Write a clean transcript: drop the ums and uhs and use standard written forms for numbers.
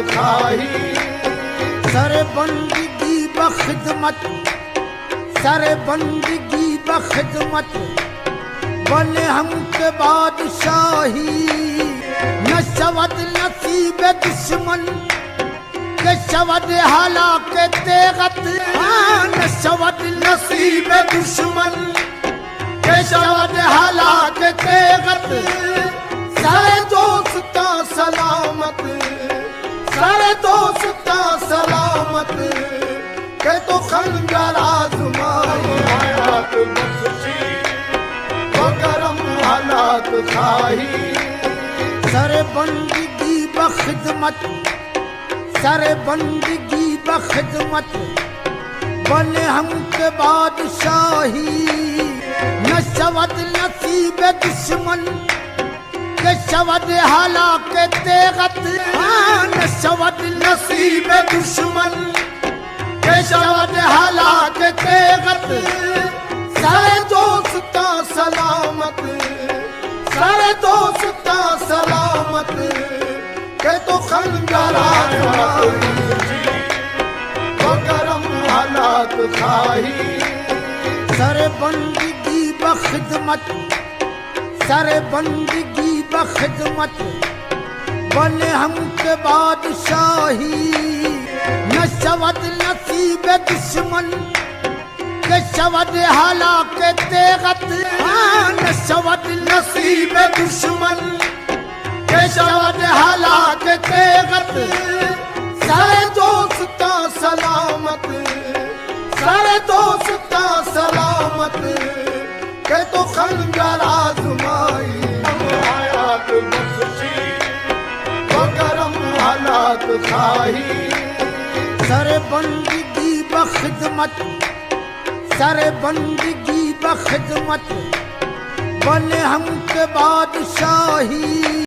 खाही। सर बंदगी बखिदमत, सर बंदगी बखिदमत बने हम के बादशाही। न शवद नसीब दुश्मन के शवद हालाक तेगत, न शवद नसीब दुश्मन के शवद हालाक तेगत। सारे दोस्ता सलामत, सारे दोस्ता सलामत के तो खंजर आजमाई। हयात बख्शी तो करम हालात खाही। सर बंदगी बखिदमत, सर बंदगी बखिदमत बने हम के बादशाही। न शवद नसीब दुश्मन के शवद हालाक तेगत, न शवद नसीब दुश्मन के शवद हालाक तेगत। सारे दोस्ता सलामत, सारे दोस्ता सलामत के तो खंजर आजमाई। तो करम हालात खाही। सर बंदगी बखिदमत, सर बंदगी बखिदमत बने हम के बादशाही। न शवद नसीब दुश्मन के शवद हालाक तेगत, न शवद नसीब दुश्मन के शवद हालाक तेगत। सारे दोस्ता सलामत, सारे दोस्ता सलामत के तो खंजर आजमाई। हयात बख्शी तो करम हालात खाही। सर बंदगी बखिदमत, सर बंदगी बखिदमत बने हम के बादशाही।